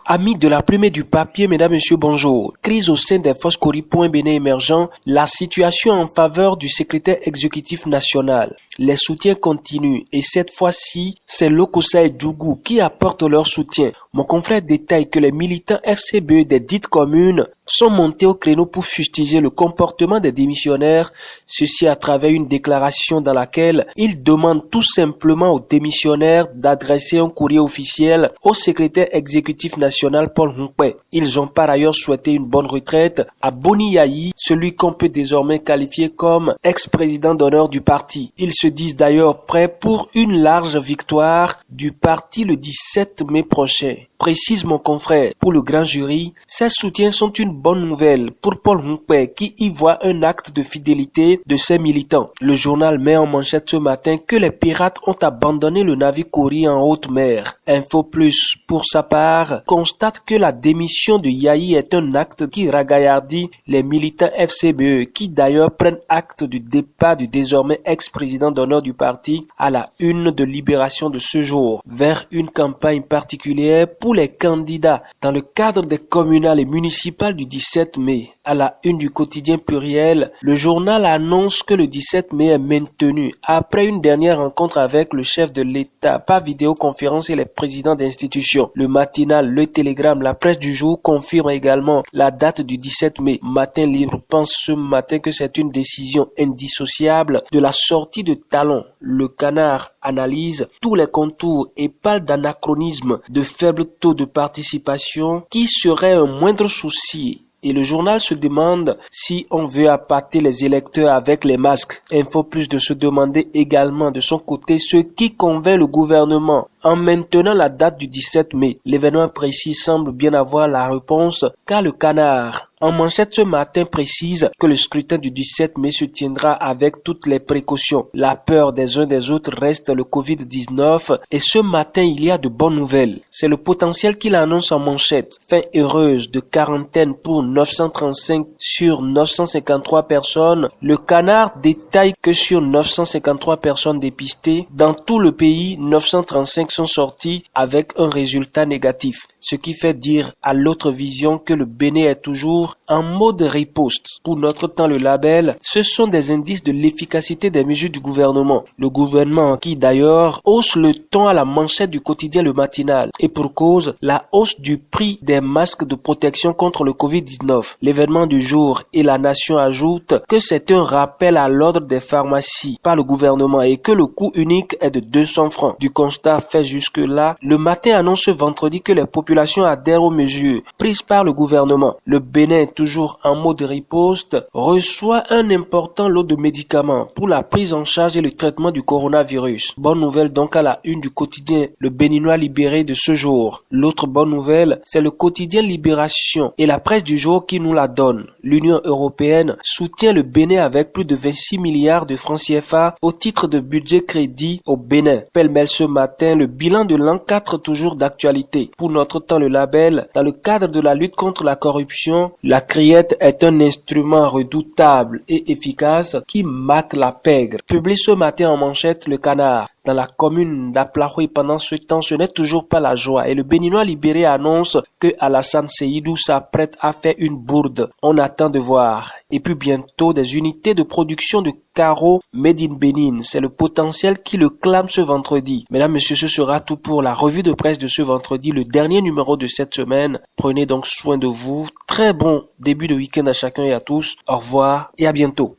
Amis de la plume et du papier, mesdames, messieurs, bonjour. Crise au sein des forces Cori Bénin émergents, la situation en faveur du secrétaire exécutif national. Les soutiens continuent et cette fois-ci, c'est Lokossa et Dougou qui apportent leur soutien. Mon confrère détaille que les militants FCBE des dites communes sont montés au créneau pour fustiger le comportement des démissionnaires, ceci à travers une déclaration dans laquelle ils demandent tout simplement aux démissionnaires d'adresser un courrier officiel au secrétaire exécutif national Paul Hunkwe. Ils ont par ailleurs souhaité une bonne retraite à Boni Yayi, celui qu'on peut désormais qualifier comme ex-président d'honneur du parti. Ils se disent d'ailleurs prêts pour une large victoire du parti le 17 mai prochain. Précise mon confrère, pour le grand jury, ces soutiens sont une bonne nouvelle pour Paul Hunkwe qui y voit un acte de fidélité de ses militants. Le journal met en manchette ce matin que les pirates ont abandonné le navire Cori en haute mer. Info Plus, pour sa part, constate que la démission de Yayi est un acte qui ragaillardit les militants FCBE qui d'ailleurs prennent acte du départ du désormais ex-président d'honneur du parti à la une de Libération de ce jour, vers une campagne particulière pour les candidats dans le cadre des communales et municipales du 17 mai. À la une du quotidien Pluriel, le journal annonce que le 17 mai est maintenu après une dernière rencontre avec le chef de l'État par vidéoconférence et les présidents d'institutions. Le matinal, le Télégramme, la presse du jour confirme également la date du 17 mai. Matin Libre pense ce matin que c'est une décision indissociable de la sortie de Talon. Le Canard analyse tous les contours et parle d'anachronisme, de faible taux de participation qui serait un moindre souci. Et le journal se demande si on veut appâter les électeurs avec les masques. Info Plus de se demander également de son côté ce qui convainc le gouvernement. En maintenant la date du 17 mai, l'événement précis semble bien avoir la réponse car le Canard en manchette ce matin précise que le scrutin du 17 mai se tiendra avec toutes les précautions. La peur des uns des autres reste le Covid-19 et ce matin il y a de bonnes nouvelles. C'est le potentiel qu'il annonce en manchette. Fin heureuse de quarantaine pour 935 sur 953 personnes. Le Canard détaille que sur 953 personnes dépistées, dans tout le pays, 935 sont sortis avec un résultat négatif. Ce qui fait dire à l'autre vision que le Bénin est toujours en mode riposte. Pour notre temps, le label, ce sont des indices de l'efficacité des mesures du gouvernement. Le gouvernement qui d'ailleurs hausse le ton à la manchette du quotidien Le Matinal. Et pour cause, la hausse du prix des masques de protection contre le Covid-19. L'événement du jour et la nation ajoutent que c'est un rappel à l'ordre des pharmacies par le gouvernement et que le coût unique est de 200 francs. Du constat fait jusque-là, Le Matin annonce ce vendredi que les populations adhèrent aux mesures prises par le gouvernement. Le Bénin, toujours en mode riposte, reçoit un important lot de médicaments pour la prise en charge et le traitement du coronavirus. Bonne nouvelle donc à la une du quotidien Le Béninois libéré de ce jour. L'autre bonne nouvelle, c'est le quotidien Libération et la presse du jour qui nous la donne. L'Union européenne soutient le Bénin avec plus de 26 milliards de francs CFA au titre de budget crédit au Bénin. Pêle-mêle ce matin, le bilan de l'an 4 toujours d'actualité. Pour notre temps, le label, dans le cadre de la lutte contre la corruption, la criette est un instrument redoutable et efficace qui mate la pègre. Publié ce matin en manchette Le Canard. Dans la commune d'Aplahoui, pendant ce temps, ce n'est toujours pas la joie et le Béninois libéré annonce que Alassane Seydou s'apprête à faire une bourde. On attend de voir. Et puis bientôt, des unités de production de carreaux made in Bénin. C'est le potentiel qui le clame ce vendredi. Mesdames, messieurs, ce sera tout pour la revue de presse de ce vendredi, le dernier numéro de cette semaine. Prenez donc soin de vous. Très bon début de week-end à chacun et à tous. Au revoir et à bientôt.